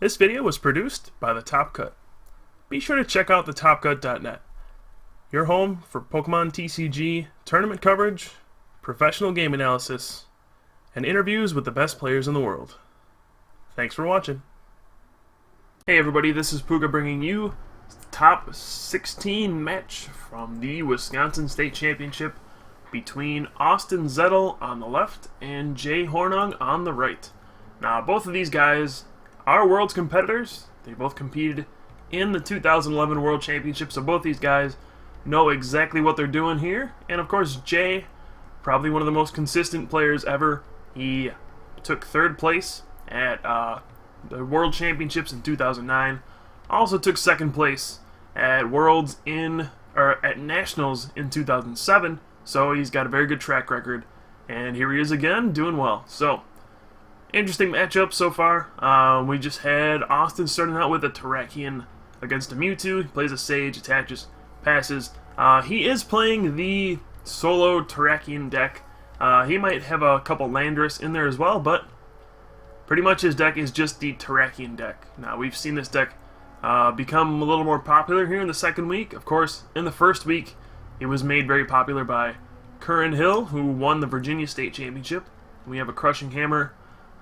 This video was produced by The Top Cut. Be sure to check out thetopcut.net, your home for Pokemon TCG, tournament coverage, professional game analysis, and interviews with the best players in the world. Thanks for watching. Hey everybody, this is Puga bringing you the top 16 match from the Wisconsin State Championship between Austin Zettel on the left and Jay Hornung on the right. Now, both of these guys are Worlds competitors. They both competed in the 2011 World Championship, so both these guys know exactly what they're doing here. And of course, Jay, probably one of the most consistent players ever. He took third place at the World Championships in 2009. Also took second place at at Nationals in 2007. So he's got a very good track record, and here he is again doing well. So interesting matchup so far. We just had Austin starting out with a Terrakion against a Mewtwo. He plays a Sage, attaches, passes. He is playing the solo Terrakion deck. He might have a couple Landorus in there as well, but pretty much his deck is just the Terrakion deck. Now, we've seen this deck become a little more popular here in the second week. Of course, in the first week, it was made very popular by Curran Hill, who won the Virginia State Championship. We have a Crushing Hammer.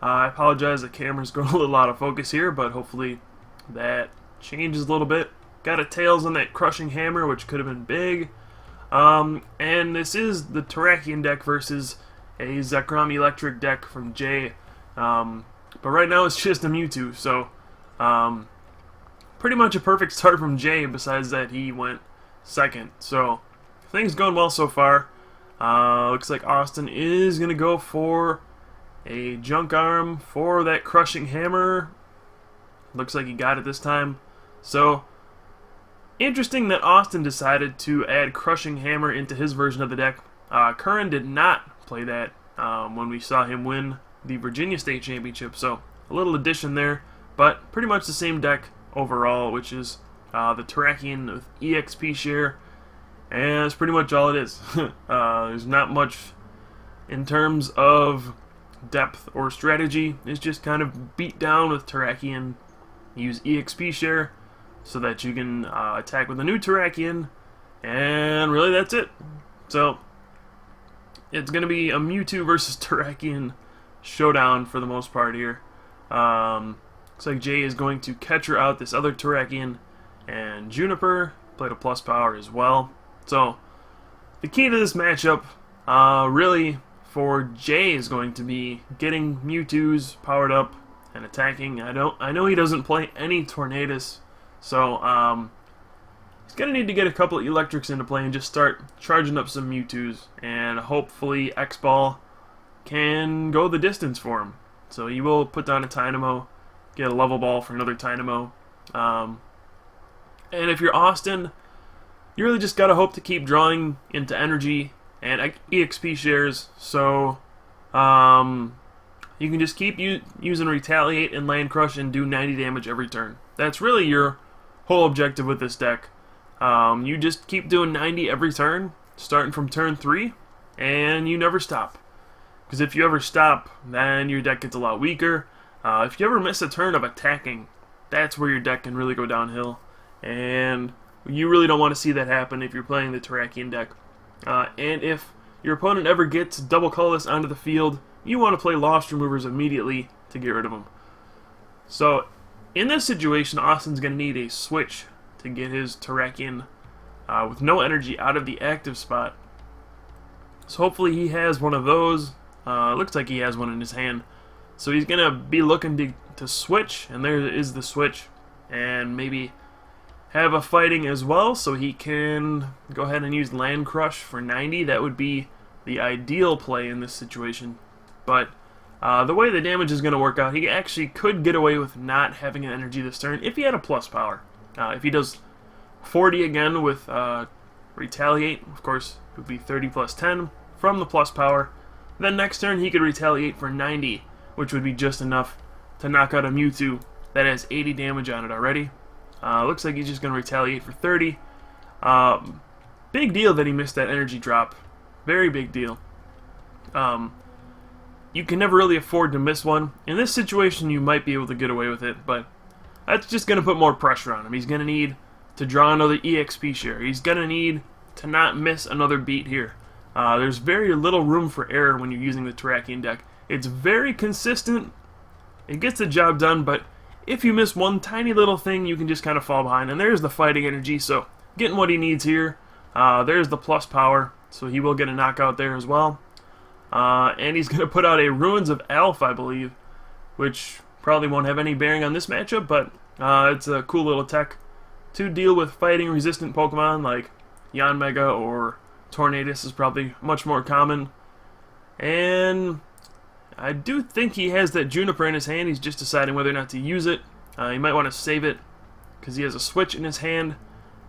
I apologize, the camera's going a little out of focus here, but hopefully that changes a little bit. Got a Tails on that Crushing Hammer, which could have been big. And this is the Terrakion deck versus a Zekrom Electric deck from Jay. But right now it's just a Mewtwo, so pretty much a perfect start from Jay, besides that he went second. So things going well so far. Looks like Austin is going to go for a Junk Arm for that Crushing Hammer. Looks like he got it this time. So, interesting that Austin decided to add Crushing Hammer into his version of the deck. Curran did not play that when we saw him win the Virginia State Championship. So, a little addition there, but pretty much the same deck overall, which is the Terrakion with EXP share. And that's pretty much all it is. There's not much in terms of depth or strategy. It's just kind of beat down with Terrakion. Use EXP share so that you can attack with a new Terrakion, and really that's it. So it's going to be a Mewtwo versus Terrakion showdown for the most part here. Looks like Jay is going to Catcher out this other Terrakion, and Juniper played a plus power as well. So the key to this matchup really for Jay is going to be getting Mewtwo's powered up and attacking. I know he doesn't play any Tornadus, so he's gonna need to get a couple of Electrics into play and just start charging up some Mewtwo's, and hopefully X-Ball can go the distance for him. So he will put down a Tynamo, get a level ball for another Tynamo, and if you're Austin, you really just gotta hope to keep drawing into energy and EXP shares, so you can just keep using Retaliate and Land Crush and do 90 damage every turn. That's really your whole objective with this deck. You just keep doing 90 every turn, starting from turn 3, and you never stop. Because if you ever stop, then your deck gets a lot weaker. If you ever miss a turn of attacking, that's where your deck can really go downhill. And you really don't want to see that happen if you're playing the Terrakion deck. And if your opponent ever gets double colorless onto the field, you want to play Lost Removers immediately to get rid of them. So, in this situation, Austin's going to need a switch to get his Terrakion with no energy out of the active spot. So hopefully he has one of those. Looks like he has one in his hand. So he's going to be looking to switch, and there is the switch. And maybe have a fighting as well, so he can go ahead and use Land Crush for 90. That would be the ideal play in this situation. But the way the damage is going to work out, he actually could get away with not having an energy this turn if he had a plus power. If he does 40 again with Retaliate, of course, it would be 30 plus 10 from the plus power. Then next turn he could Retaliate for 90, which would be just enough to knock out a Mewtwo that has 80 damage on it already. Looks like he's just going to Retaliate for 30. Big deal that he missed that energy drop. Very big deal. You can never really afford to miss one. In this situation, you might be able to get away with it, but that's just going to put more pressure on him. He's going to need to draw another EXP share. He's going to need to not miss another beat here. There's very little room for error when you're using the Terrakion deck. It's very consistent. It gets the job done, but if you miss one tiny little thing, you can just kind of fall behind. And there's the fighting energy, so getting what he needs here. There's the plus power, so he will get a knockout there as well. And he's going to put out a Ruins of Alpha, I believe, which probably won't have any bearing on this matchup, but it's a cool little tech to deal with fighting resistant Pokemon like Yanmega or Tornadus is probably much more common. And I do think he has that Juniper in his hand. He's just deciding whether or not to use it. He might want to save it because he has a switch in his hand.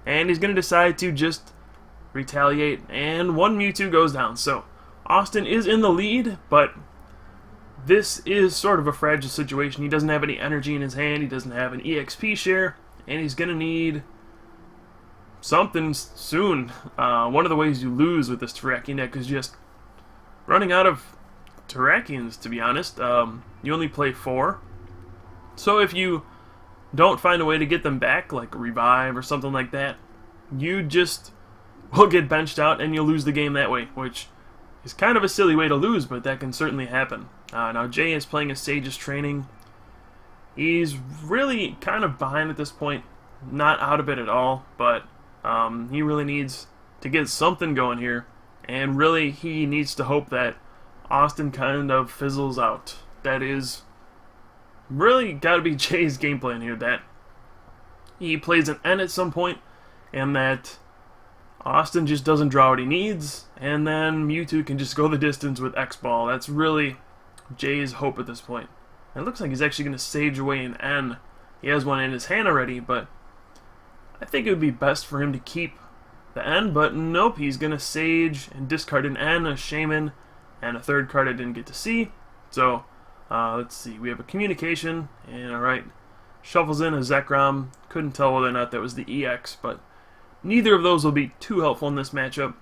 And he's going to decide to just retaliate. And one Mewtwo goes down. So Austin is in the lead, but this is sort of a fragile situation. He doesn't have any energy in his hand. He doesn't have an EXP share. And he's going to need something soon. One of the ways you lose with this Terrakion deck is just running out of Terrakions, to be honest. You only play 4. So if you don't find a way to get them back, like Revive or something like that, you just will get benched out and you'll lose the game that way, which is kind of a silly way to lose, but that can certainly happen. Now Jay is playing a Sage's Training. He's really kind of behind at this point, not out of it at all, but he really needs to get something going here, and really he needs to hope that Austin kind of fizzles out. That is really got to be Jay's game plan here, that he plays an N at some point, and that Austin just doesn't draw what he needs, and then Mewtwo can just go the distance with X-Ball. That's really Jay's hope at this point. And it looks like he's actually going to Sage away an N. He has one in his hand already, but I think it would be best for him to keep the N, but nope, he's going to Sage and discard an N, a Shaman, and a third card I didn't get to see. So, let's see, we have a Communication, and alright, shuffles in a Zekrom. Couldn't tell whether or not that was the EX, but neither of those will be too helpful in this matchup.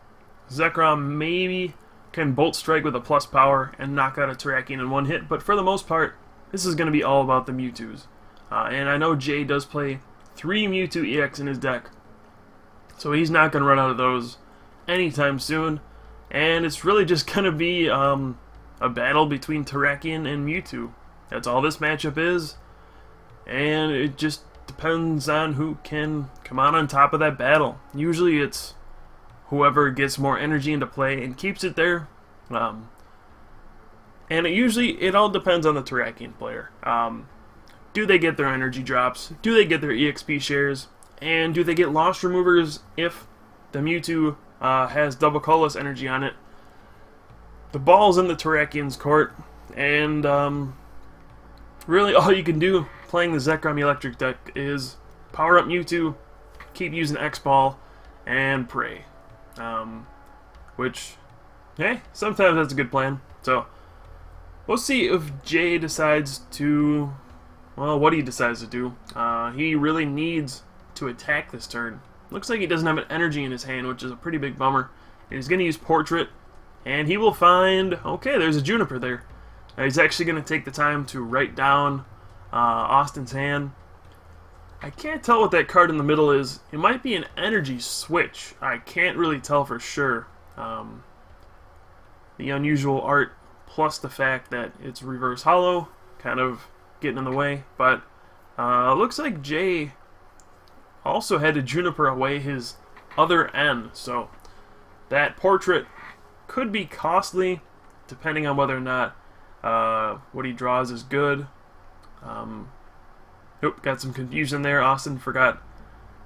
Zekrom maybe can Bolt Strike with a plus power and knock out a Terrakion in one hit, but for the most part, this is going to be all about the Mewtwo's. And I know Jay does play 3 Mewtwo EX in his deck, so he's not going to run out of those anytime soon. And it's really just going to be a battle between Terrakion and Mewtwo. That's all this matchup is. And it just depends on who can come out on top of that battle. Usually it's whoever gets more energy into play and keeps it there. And it all depends on the Terrakion player. Do they get their energy drops? Do they get their EXP shares? And do they get loss removers if the Mewtwo has double colorless energy on it? The ball's in the Terrakion's court, and really all you can do playing the Zekrom Electric deck is power up Mewtwo, keep using X-Ball, and pray. Which, hey, sometimes that's a good plan. So, we'll see if Jay decides to, well, what he decides to do. He really needs to attack this turn. Looks like he doesn't have an energy in his hand, which is a pretty big bummer. And he's going to use Portrait, and he will find, okay, there's a Juniper there. He's actually going to take the time to write down Austin's hand. I can't tell what that card in the middle is. It might be an energy switch. I can't really tell for sure. The unusual art plus the fact that it's reverse hollow kind of getting in the way. But looks like Jay also had to Juniper away his other N. So that Portrait could be costly depending on whether or not what he draws is good. Nope, got some confusion there. Austin forgot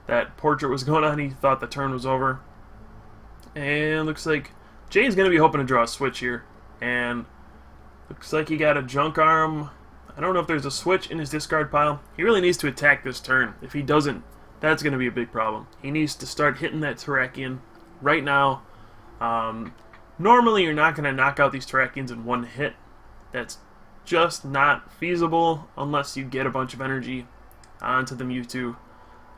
that Portrait was going on. He thought the turn was over. And looks like Jay's going to be hoping to draw a switch here. And looks like he got a Junk Arm. I don't know if there's a switch in his discard pile. He really needs to attack this turn. If he doesn't, that's going to be a big problem. He needs to start hitting that Terrakion right now. Normally, you're not going to knock out these Terrakions in one hit. That's just not feasible unless you get a bunch of energy onto the Mewtwo.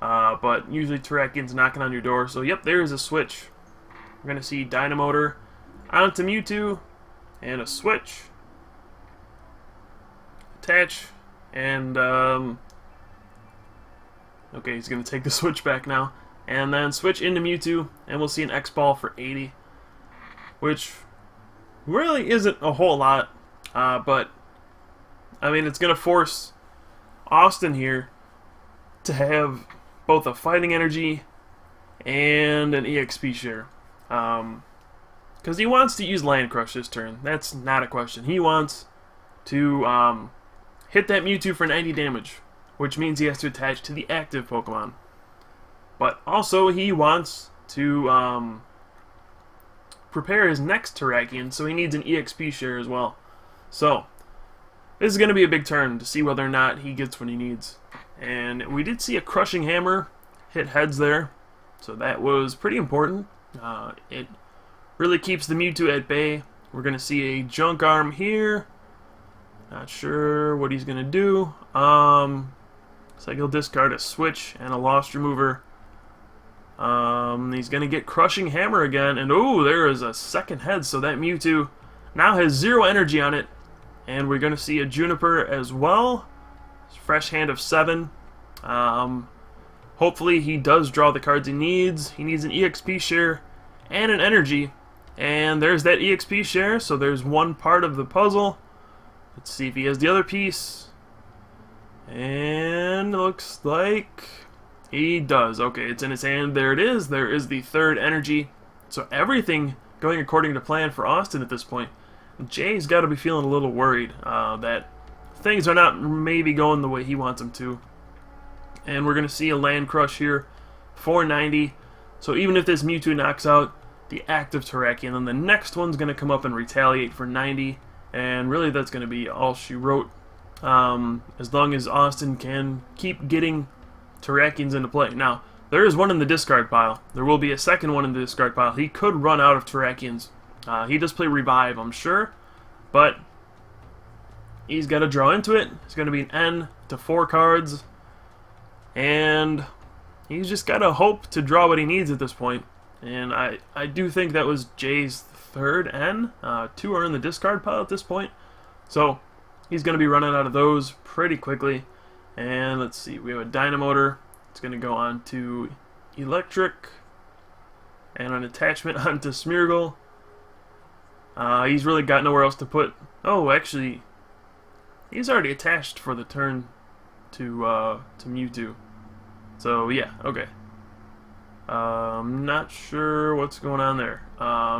But usually Terrakion's knocking on your door. So, yep, there is a switch. We're going to see Dynamotor onto Mewtwo and a switch. Attach. And Okay, he's going to take the switch back now. And then switch into Mewtwo, and we'll see an X-Ball for 80. Which really isn't a whole lot. But, I mean, it's going to force Austin here to have both a fighting energy and an EXP share. Because he wants to use Land Crush this turn. That's not a question. He wants to hit that Mewtwo for 90 damage, which means he has to attach to the active Pokemon. But also he wants to prepare his next Terrakion, so he needs an EXP share as well. So this is going to be a big turn to see whether or not he gets what he needs. And we did see a Crushing Hammer hit heads there, so that was pretty important. It really keeps the Mewtwo at bay. We're going to see a Junk Arm here. Not sure what he's going to do. Looks like he'll discard a Switch and a Lost Remover. He's going to get Crushing Hammer again. And oh, there is a second head, so that Mewtwo now has 0 energy on it. And we're going to see a Juniper as well. Fresh hand of 7. Hopefully he does draw the cards he needs. He needs an EXP share and an energy. And there's that EXP share, so there's one part of the puzzle. Let's see if he has the other piece. And looks like he does. Okay, it's in his hand. There it is. There is the third energy. So everything going according to plan for Austin at this point. Jay's got to be feeling a little worried that things are not maybe going the way he wants them to. And we're going to see a Land Crush here, 490. So even if this Mewtwo knocks out the active Terrakion, then the next one's going to come up and retaliate for 90. And really that's going to be all she wrote. As long as Austin can keep getting Terrakions into play. Now, there is one in the discard pile. There will be a second one in the discard pile. He could run out of Terrakions. He does play Revive, I'm sure. But he's got to draw into it. It's going to be an N to 4 cards. And he's just got to hope to draw what he needs at this point. And I do think that was Jay's third N. 2 are in the discard pile at this point. So he's going to be running out of those pretty quickly. And let's see, we have a Dynamotor. It's going to go on to Electric. And an attachment onto Smeargle. He's really got nowhere else to put. Oh, actually, he's already attached for the turn to Mewtwo. So yeah, okay. I'm not sure what's going on there.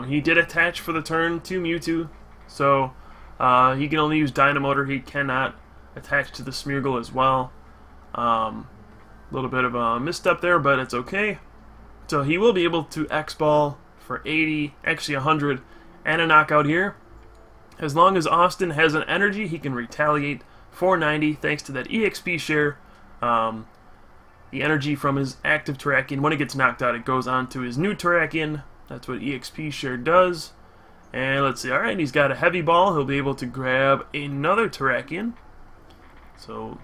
He did attach for the turn to Mewtwo, so he can only use Dynamotor. He cannot attach to the Smeargle as well. A little bit of a misstep there, but it's okay. So he will be able to X-Ball for 80, actually 100, and a knockout here. As long as Austin has an energy, he can retaliate 490 thanks to that EXP share. The energy from his active Terrakion, when it gets knocked out, it goes on to his new Terrakion. That's what EXP share does. And let's see, alright, he's got a Heavy Ball. He'll be able to grab another Terrakion. So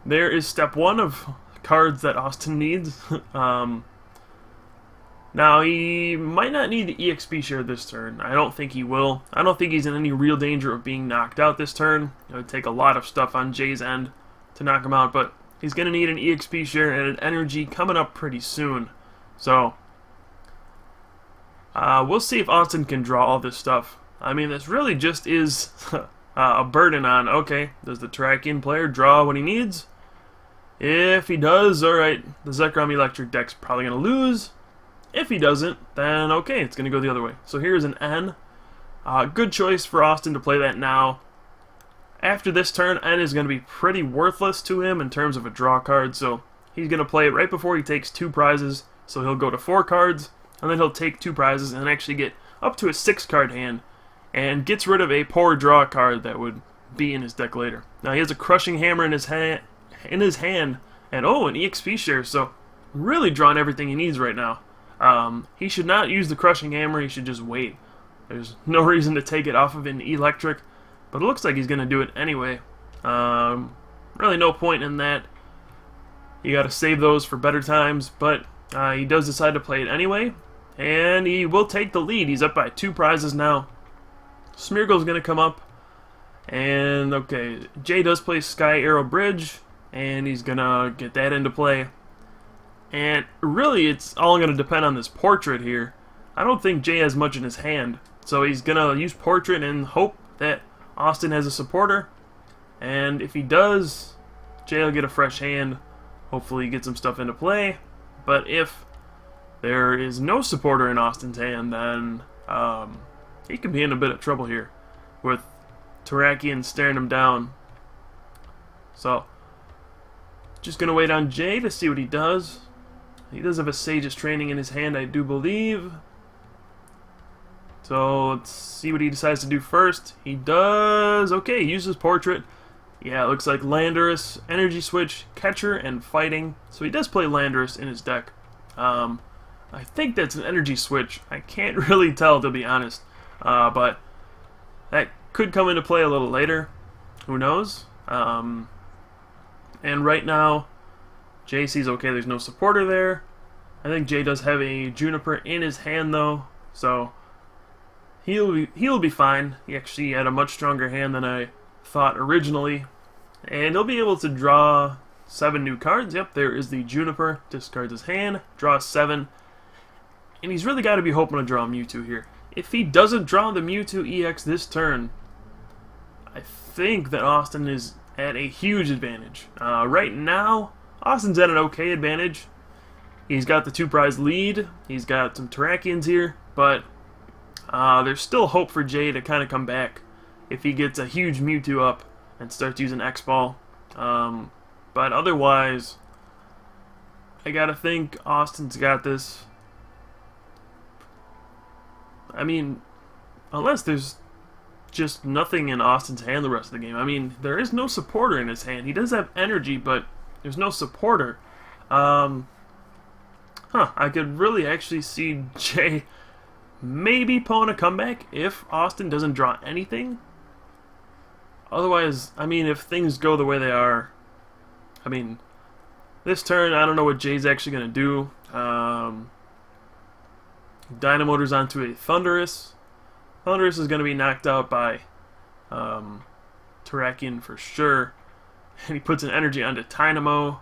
there is step 1 of cards that Austin needs. Now, he might not need the EXP share this turn. I don't think he will. I don't think he's in any real danger of being knocked out this turn. It would take a lot of stuff on Jay's end to knock him out, but he's going to need an EXP share and an energy coming up pretty soon. So, we'll see if Austin can draw all this stuff. I mean, this really just is a burden on, okay, does the Terrakion player draw what he needs? If he does, alright, the Zekrom Electric deck's probably going to lose. If he doesn't, then okay, it's going to go the other way. So here's an N. Good choice for Austin to play that now. After this turn, N is going to be pretty worthless to him in terms of a draw card, so he's going to play it right before he takes 2 prizes. So he'll go to 4 cards, and then he'll take 2 prizes and actually get up to a 6-card hand, and gets rid of a poor draw card that would be in his deck later. Now he has a Crushing Hammer in his hand, and oh, an EXP share, so really drawing everything he needs right now. He should not use the Crushing Hammer, he should just wait. There's no reason to take it off of an Electric, but it looks like he's going to do it anyway. Really no point in that. You got to save those for better times, but he does decide to play it anyway, and he will take the lead. He's up by 2 prizes now. Smeargle's going to come up, and okay, Jay does play Sky Arrow Bridge, and he's going to get that into play. And really, it's all going to depend on this portrait here. I don't think Jay has much in his hand, so he's going to use portrait and hope that Austin has a supporter. And if he does, Jay will get a fresh hand. Hopefully get some stuff into play. But if there is no supporter in Austin's hand, then he could be in a bit of trouble here with Terrakion staring him down. So, just going to wait on Jay to see what he does. He does have a Sage's Training in his hand, I do believe. So, let's see what he decides to do first. He does... Okay, he uses Portrait. Yeah, it looks like Landorus, Energy Switch, Catcher, and Fighting. So he does play Landorus in his deck. I think that's an Energy Switch. I can't really tell, to be honest. But that could come into play a little later. Who knows? And right now, Jay sees okay, there's no supporter there. I think Jay does have a Juniper in his hand, though. So he'll be fine. He actually had a much stronger hand than I thought originally. And he'll be able to draw 7 new cards. Yep, there is the Juniper. Discards his hand, draws 7. And he's really got to be hoping to draw Mewtwo here. If he doesn't draw the Mewtwo EX this turn, I think that Austin is at a huge advantage. Right now, Austin's at an okay advantage. He's got the 2-prize lead. He's got some Terrakions here. But there's still hope for Jay to kind of come back if he gets a huge Mewtwo up and starts using X-Ball. But otherwise, I gotta think Austin's got this. I mean, unless there's just nothing in Austin's hand the rest of the game. I mean, there is no supporter in his hand. He does have energy, but there's no supporter. I could really actually see Jay maybe pulling a comeback if Austin doesn't draw anything. Otherwise, I mean, if things go the way they are, I mean, this turn, I don't know what Jay's actually going to do. Dynamotor's onto a Thundurus. Thundurus is going to be knocked out by Terrakion for sure. And he puts an energy onto Dynamo.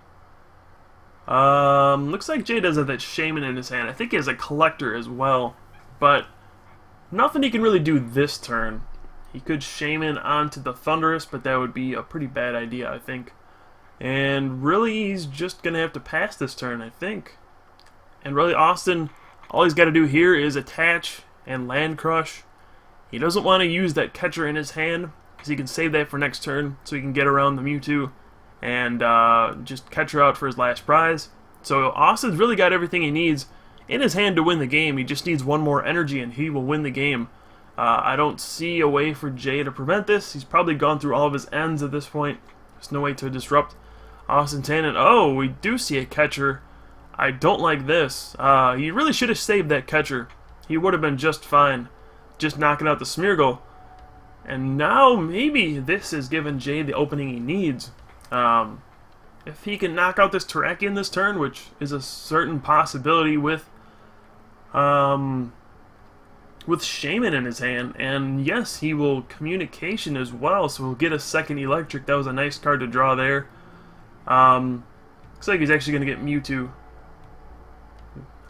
Looks like Jay does have that Shaman in his hand. I think he has a Collector as well. But nothing he can really do this turn. He could Shaman onto the Thundurus, but that would be a pretty bad idea, I think. And really, he's just going to have to pass this turn, I think. And really, Austin, all he's got to do here is attach and Land Crush. He doesn't want to use that Catcher in his hand, because he can save that for next turn, so he can get around the Mewtwo and just catch her out for his last prize. So Austin's really got everything he needs in his hand to win the game. He just needs one more energy, and he will win the game. I don't see a way for Jay to prevent this. He's probably gone through all of his ends at this point. There's no way to disrupt Austin's hand. And oh, we do see a Catcher. I don't like this. He really should have saved that Catcher. He would have been just fine, just knocking out the Smeargle. And now maybe this has given Jay the opening he needs. If he can knock out this Terrakion this turn, which is a certain possibility with Shaman in his hand, and yes, he will Communication as well, so he'll get a second Electric. That was a nice card to draw there. Looks like he's actually going to get Mewtwo.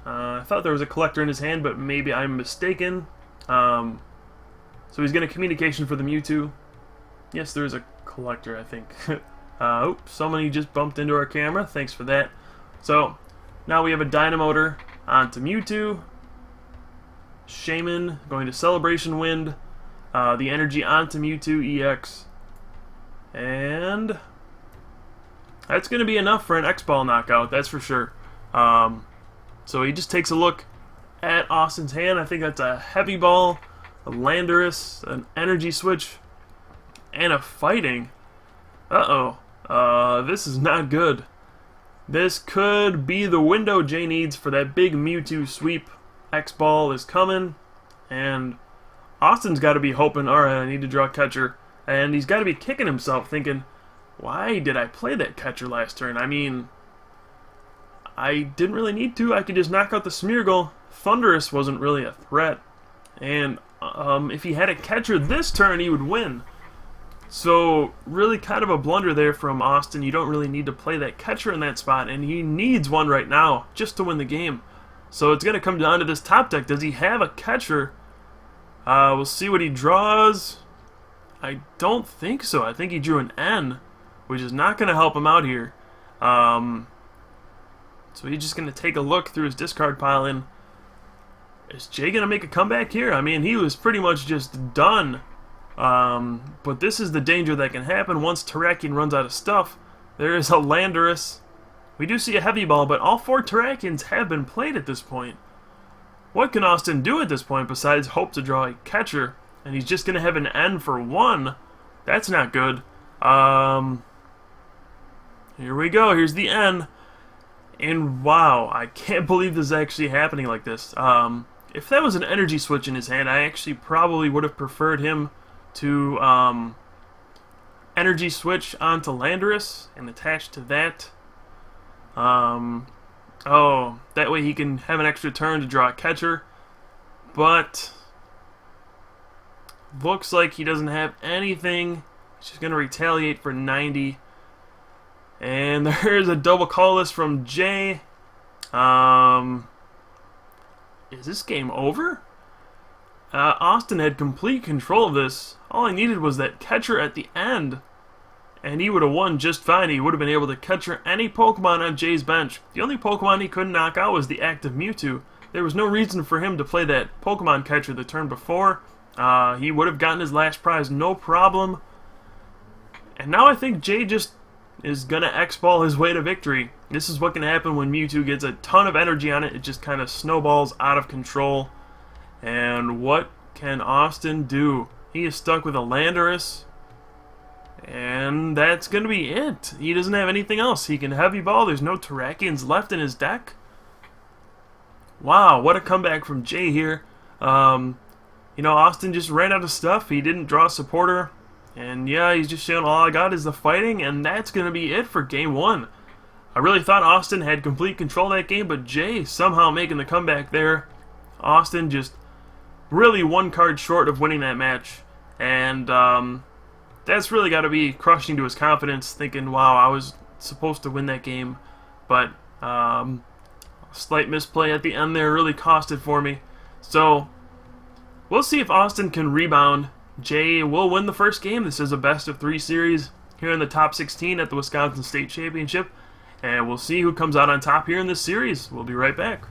I thought there was a Collector in his hand, but maybe I'm mistaken. So he's going to Communication for the Mewtwo. Yes, there is a Collector, I think. Oops, somebody just bumped into our camera. Thanks for that. So, now we have a Dynamotor onto Mewtwo. Shaman going to Celebration Wind. The energy onto Mewtwo EX. And that's going to be enough for an X-Ball knockout, that's for sure. So he just takes a look at Austin's hand. I think that's a Heavy Ball, a Landorus, an Energy Switch, and a Fighting. Uh-oh. This is not good. This could be the window Jay needs for that big Mewtwo sweep. X-Ball is coming, and Austin's got to be hoping, alright, I need to draw Catcher. And he's got to be kicking himself, thinking, why did I play that Catcher last turn? I mean, I didn't really need to. I could just knock out the Smeargle. Thundurus wasn't really a threat. And if he had a Catcher this turn, he would win. So, really kind of a blunder there from Austin. You don't really need to play that catcher in that spot, and he needs one right now just to win the game. So it's going to come down to this top deck. Does he have a catcher? We'll see what he draws. I don't think so. I think he drew an N, which is not going to help him out here. So he's just going to take a look through his discard pile, and is Jay going to make a comeback here? I mean, he was pretty much just done. But this is the danger that can happen once Terrakion runs out of stuff. There is a Landorus. We do see a heavy ball, but all 4 Terrakions have been played at this point. What can Austin do at this point besides hope to draw a catcher? And he's just going to have an N for 1. That's not good. Here we go. Here's the N. And wow, I can't believe this is actually happening like this. If that was an energy switch in his hand, I actually probably would have preferred him to energy switch onto Landorus and attach to that. Oh, that way he can have an extra turn to draw a catcher. But looks like he doesn't have anything. He's just going to retaliate for 90. And there's a double colorless from Jay. Is this game over? Austin had complete control of this. All I needed was that catcher at the end, and he would have won just fine. He would have been able to catcher any Pokemon on Jay's bench. The only Pokemon he couldn't knock out was the active Mewtwo. There was no reason for him to play that Pokemon catcher the turn before. He would have gotten his last prize, no problem. And now I think Jay just is going to X-ball his way to victory. This is what can happen when Mewtwo gets a ton of energy on it. It just kind of snowballs out of control. And what can Austin do? He is stuck with a Landorus. And that's going to be it. He doesn't have anything else. He can heavy ball. There's no Terrakions left in his deck. Wow, what a comeback from Jay here. Austin just ran out of stuff. He didn't draw a supporter. And yeah, he's just showing all I got is the fighting, and that's going to be it for game 1. I really thought Austin had complete control of that game, but Jay somehow making the comeback there. Austin just really 1 card short of winning that match. And that's really got to be crushing to his confidence, thinking, wow, I was supposed to win that game. But a slight misplay at the end there really cost it for me. So we'll see if Austin can rebound. Jay will win the first game. This is a best-of-3 series here in the top 16 at the Wisconsin State Championship. And we'll see who comes out on top here in this series. We'll be right back.